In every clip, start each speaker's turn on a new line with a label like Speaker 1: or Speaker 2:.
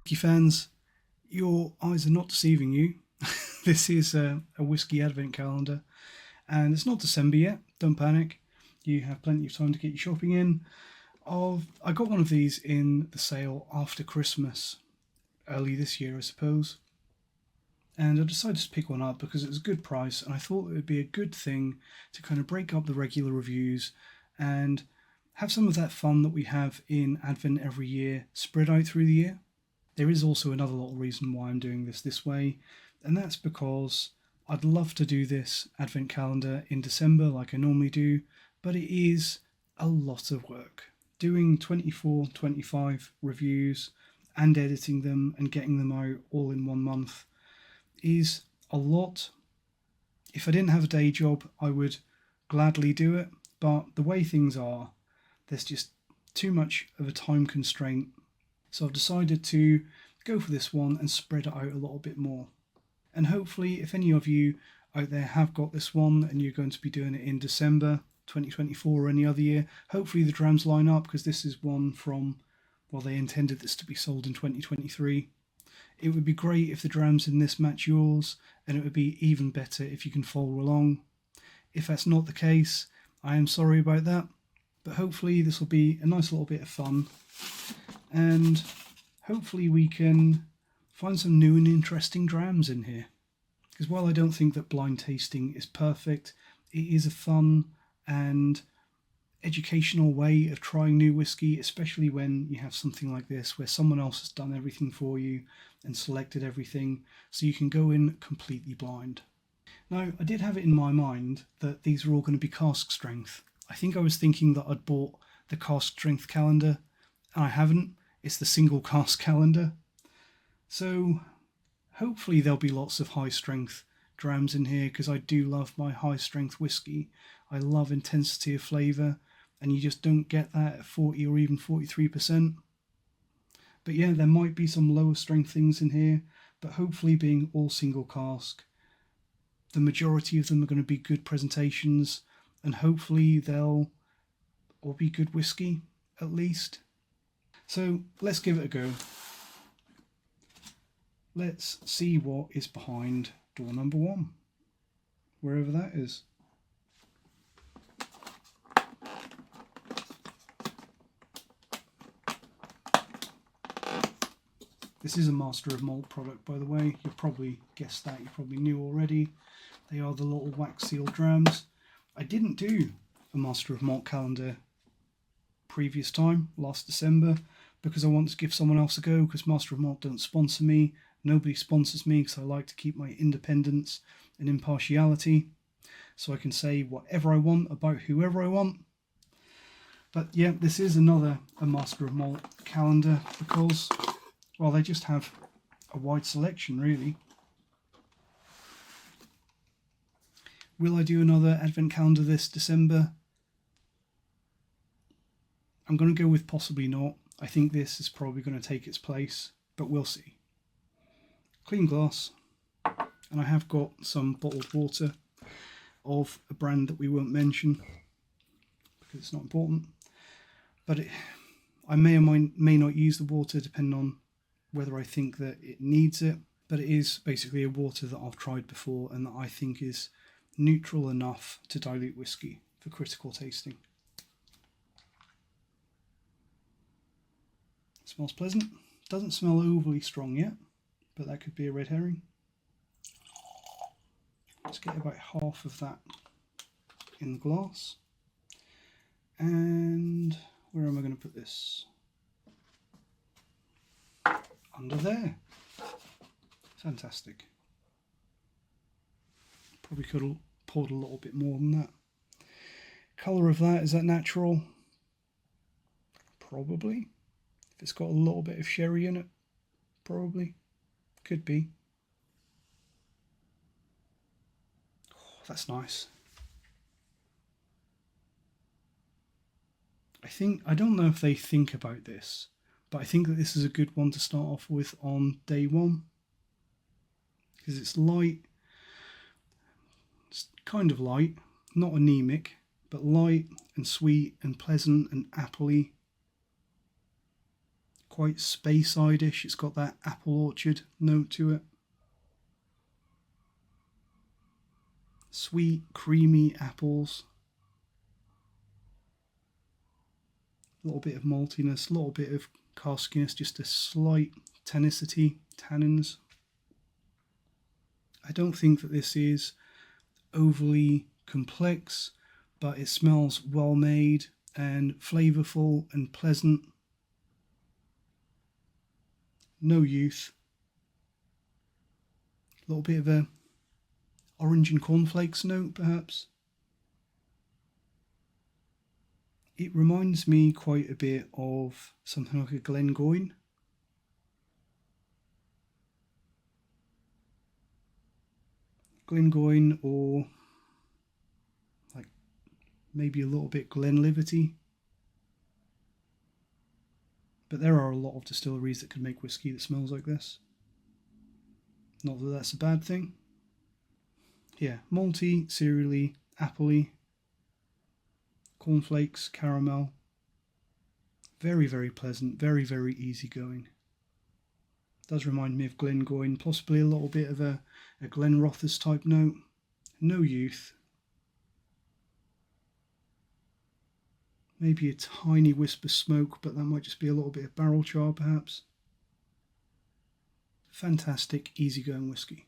Speaker 1: Whisky fans, your eyes are not deceiving you. This is a Whisky Advent Calendar, and it's not December yet. Don't panic. You have plenty of time to get your shopping in. I got one of these in the sale after Christmas, early this year, I suppose. And I decided to pick one up because it was a good price, and I thought it would be a good thing to kind of break up the regular reviews and have some of that fun that we have in Advent every year spread out through the year. There is also another little reason why I'm doing this way, and that's because I'd love to do this Advent calendar in December like I normally do, but it is a lot of work. Doing 24, 25 reviews and editing them and getting them out all in 1 month is a lot. If I didn't have a day job, I would gladly do it, but the way things are, there's just too much of a time constraint. So I've decided to go for this one and spread it out a little bit more. And hopefully, if any of you out there have got this one and you're going to be doing it in December 2024 or any other year, hopefully the Drams line up, because this is one from, well, they intended this to be sold in 2023. It would be great if the Drams in this match yours, and it would be even better if you can follow along. If that's not the case, I am sorry about that, but hopefully this will be a nice little bit of fun, and hopefully we can find some new and interesting Drams in here. Because while I don't think that blind tasting is perfect, it is a fun and educational way of trying new whiskey, especially when you have something like this where someone else has done everything for you and selected everything, so you can go in completely blind. Now, I did have it in my mind that these were all going to be cask strength. I think I was thinking that I'd bought the cask strength calendar, and I haven't. It's the Single Cask Calendar. So hopefully there'll be lots of high strength Drams in here, because I do love my high strength whiskey. I love intensity of flavour, and you just don't get that at 40 or even 43%. But yeah, there might be some lower strength things in here, but hopefully being all single cask, the majority of them are going to be good presentations, and hopefully they'll all be good whiskey, at least. So let's give it a go. Let's see what is behind door number 1, wherever that is. This is a Master of Malt product, by the way. You probably guessed that, you probably knew already. They are the little wax seal Drams. I didn't do a Master of Malt calendar previous time, last December, because I wanted to give someone else a go, because Master of Malt don't sponsor me. Nobody sponsors me, because I like to keep my independence and impartiality, so I can say whatever I want about whoever I want. But yeah, this is a Master of Malt calendar, because, well, they just have a wide selection, really. Will I do another Advent calendar this December? I'm going to go with possibly not. I think this is probably going to take its place, but we'll see. Clean glass, and I have got some bottled water of a brand that we won't mention because it's not important, but I may or may not use the water depending on whether I think that it needs it, but it is basically a water that I've tried before and that I think is neutral enough to dilute whiskey for critical tasting. It smells pleasant. Doesn't smell overly strong yet, but that could be a red herring. Let's get about half of that in the glass. And where am I going to put this? Under there. Fantastic. Probably could have poured a little bit more than that. Colour of that, is that natural? Probably. If it's got a little bit of sherry in it, probably. Could be. Oh, that's nice. I don't know if they think about this, but I think that this is a good one to start off with on day 1. Because it's light. It's kind of light, not anemic, but light and sweet and pleasant and appley quite Speyside-ish. It's got that apple orchard note to it. Sweet, creamy apples. A little bit of maltiness, a little bit of caskiness, just a slight tannicity, tannins. I don't think that this is overly complex, but it smells well made and flavourful and pleasant. No youth. A little bit of a orange and cornflakes note, perhaps. It reminds me quite a bit of something like a Glengoyne. Glengoyne, or like maybe a little bit Glenlivet-y. But there are a lot of distilleries that could make whiskey that smells like this. Not that that's a bad thing. Yeah, malty, cereally, appley, cornflakes, caramel. Very, very pleasant, very, very easygoing. Does remind me of Glengoyne, possibly a little bit of a Glenrothes type note. No youth. Maybe a tiny wisp of smoke, but that might just be a little bit of barrel char perhaps. Fantastic, easygoing whiskey.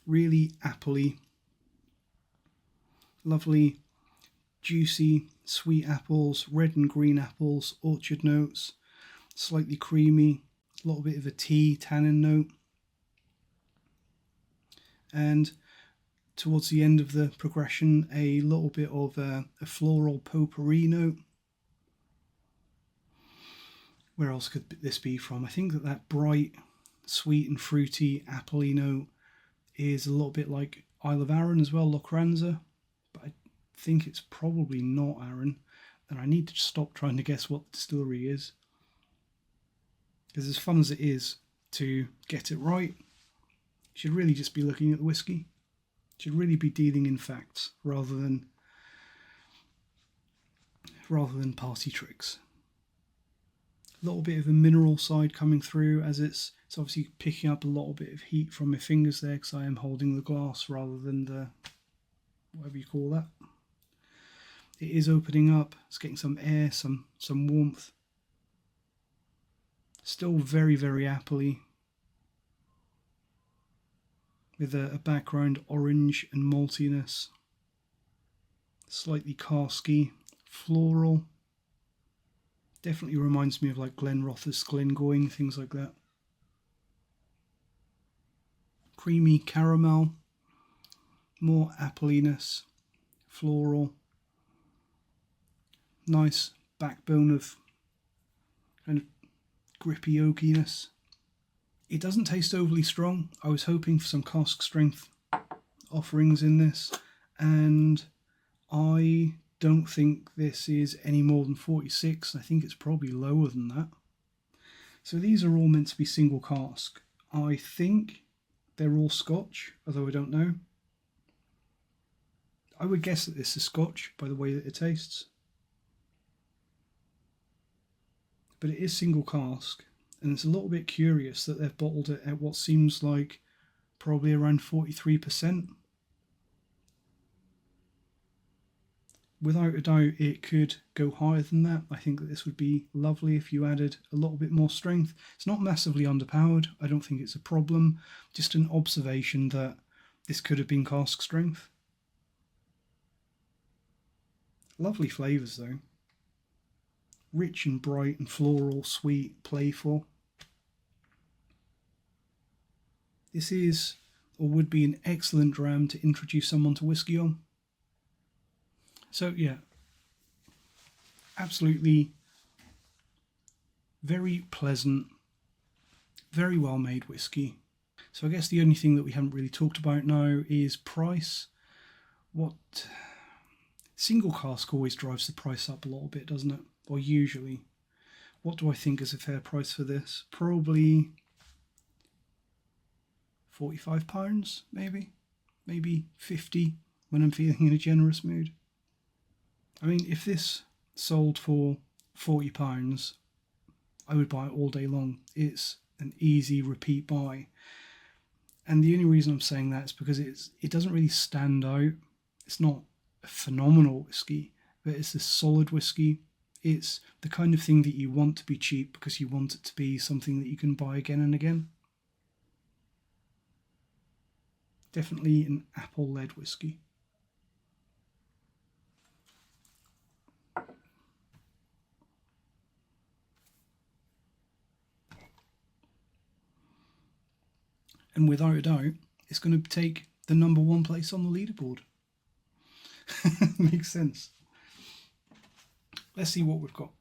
Speaker 1: Really appley. Lovely, juicy, sweet apples, red and green apples, orchard notes, slightly creamy, a little bit of a tea tannin note. And towards the end of the progression, a little bit of a floral potpourri note. Where else could this be from? I think that bright, sweet and fruity appley note is a little bit like Isle of Arran as well, Lochranza. But I think it's probably not Arran. And I need to stop trying to guess what the distillery is. Because as fun as it is to get it right, you should really just be looking at the whiskey. You should really be dealing in facts rather than party tricks. A little bit of a mineral side coming through, as it's obviously picking up a little bit of heat from my fingers there, because I am holding the glass rather than the whatever you call that. It is opening up, it's getting some air, some warmth. Still very, very appley, with a background orange and maltiness, slightly casky, floral. Definitely reminds me of like Glenrothes, Glengoyne, things like that. Creamy caramel, more appliness, floral. Nice backbone of kind of grippy oakiness. It doesn't taste overly strong. I was hoping for some cask strength offerings in this, and I don't think this is any more than 46. I think it's probably lower than that. So these are all meant to be single cask. I think they're all Scotch, although I don't know. I would guess that this is Scotch by the way that it tastes. But it is single cask, and it's a little bit curious that they've bottled it at what seems like probably around 43%. Without a doubt, it could go higher than that. I think that this would be lovely if you added a little bit more strength. It's not massively underpowered. I don't think it's a problem. Just an observation that this could have been cask strength. Lovely flavours though. Rich and bright and floral, sweet, playful. This is, or would be, an excellent dram to introduce someone to whiskey on. So yeah, absolutely very pleasant, very well made whiskey. So I guess the only thing that we haven't really talked about now is price. What single cask always drives the price up a little bit, doesn't it? Or usually. What do I think is a fair price for this? Probably £45, maybe 50 when I'm feeling in a generous mood. I mean, if this sold for £40, I would buy it all day long. It's an easy repeat buy. And the only reason I'm saying that is because it doesn't really stand out. It's not a phenomenal whiskey, but it's a solid whiskey. It's the kind of thing that you want to be cheap because you want it to be something that you can buy again and again. Definitely an apple-led whiskey. And without a doubt, it's going to take the #1 place on the leaderboard. Makes sense. Let's see what we've got.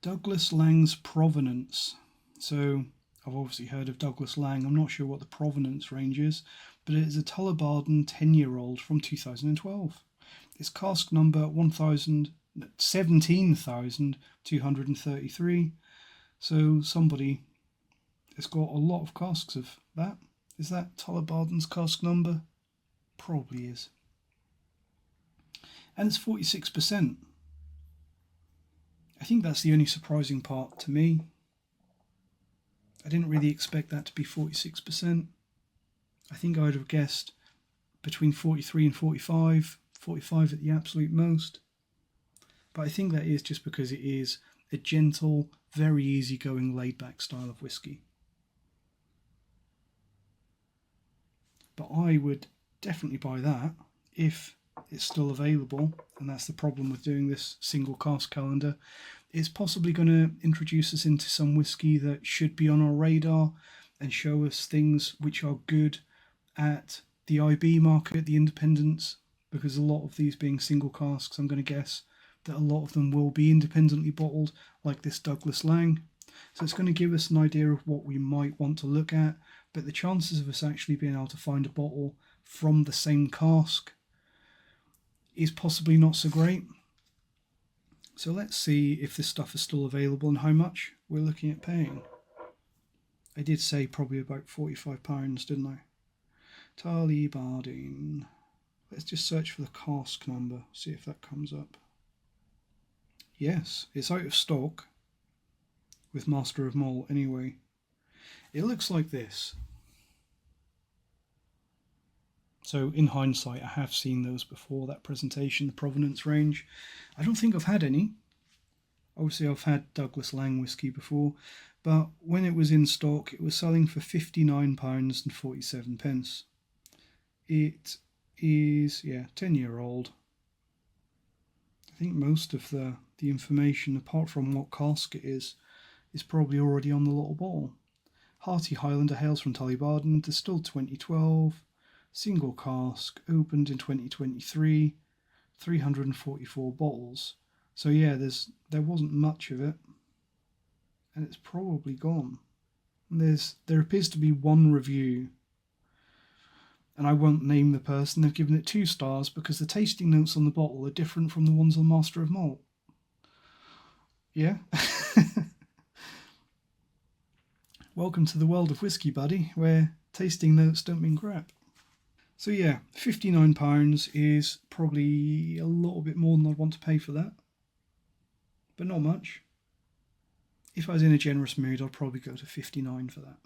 Speaker 1: Douglas Laing's Provenance. So I've obviously heard of Douglas Laing. I'm not sure what the Provenance range is, but it is a Tullibardine 10-year-old from 2012. It's cask number 17,233. So somebody has got a lot of casks of that. Is that Tullibardine's cask number? Probably is. And it's 46%. I think that's the only surprising part to me. I didn't really expect that to be 46%. I think I would have guessed between 43 and 45, 45 at the absolute most. But I think that is just because it is a gentle, very easygoing, laid-back style of whiskey. But I would definitely buy that if it's still available, and that's the problem with doing this single cask calendar. It's possibly going to introduce us into some whiskey that should be on our radar and show us things which are good at the IB market, the independents, because a lot of these being single casks, I'm going to guess that a lot of them will be independently bottled, like this Douglas Laing. So it's going to give us an idea of what we might want to look at, but the chances of us actually being able to find a bottle from the same cask is possibly not so great. So let's see if this stuff is still available and how much we're looking at paying. I did say probably about £45, didn't I? Tullibardine. Let's just search for the cask number, see if that comes up. Yes, it's out of stock with Master of Malt anyway. It looks like this. So in hindsight, I have seen those before, that presentation, the Provenance range. I don't think I've had any. Obviously, I've had Douglas Laing whiskey before, but when it was in stock, it was selling for £59.47. It is, 10-year-old. I think most of the information, apart from what cask it is probably already on the little bottle. Hearty Highlander hails from Tullibardine, distilled 2012. Single cask, opened in 2023, 344 bottles. So yeah, there wasn't much of it, and it's probably gone. There appears to be one review, and I won't name the person. They've given it 2 stars because the tasting notes on the bottle are different from the ones on Master of Malt. Yeah. Welcome to the world of whiskey, buddy, where tasting notes don't mean crap. So yeah, £59 is probably a little bit more than I'd want to pay for that, but not much. If I was in a generous mood, I'd probably go to £59 for that.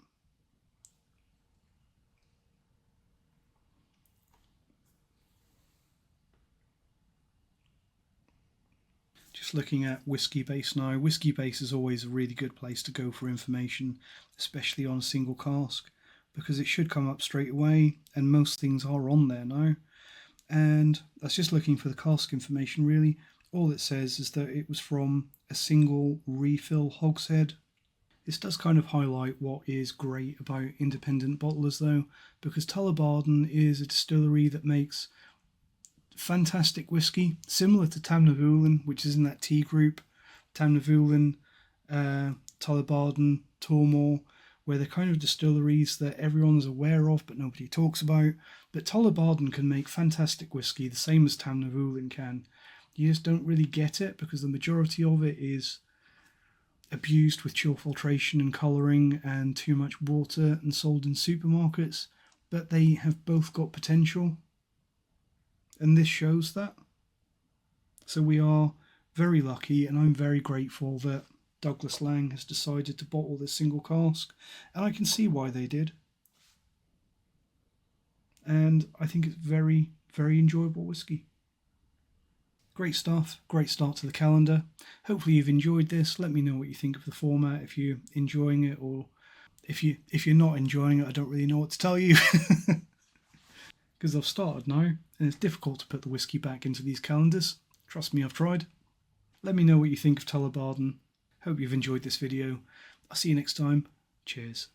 Speaker 1: Just looking at Whisky Base now. Whisky Base is always a really good place to go for information, especially on a single cask, because it should come up straight away, and most things are on there now. And that's just looking for the cask information, really. All it says is that it was from a single refill hogshead. This does kind of highlight what is great about independent bottlers, though, because Tullibardine is a distillery that makes fantastic whiskey, similar to Tamnavulin, which is in that tea group. Tamnavulin, Tullibardine, Tormore, where they're kind of distilleries that everyone's aware of but nobody talks about. But Tullibardine can make fantastic whiskey, the same as Tamnavulin can. You just don't really get it because the majority of it is abused with chill filtration and colouring and too much water and sold in supermarkets. But they have both got potential, and this shows that. So we are very lucky, and I'm very grateful that Douglas Laing has decided to bottle this single cask, and I can see why they did. And I think it's very, very enjoyable whiskey. Great stuff, great start to the calendar. Hopefully you've enjoyed this. Let me know what you think of the format, if you're enjoying it, or if you're not enjoying it, I don't really know what to tell you. Because I've started now, and it's difficult to put the whiskey back into these calendars. Trust me, I've tried. Let me know what you think of Tullibardine. Hope you've enjoyed this video. I'll see you next time. Cheers.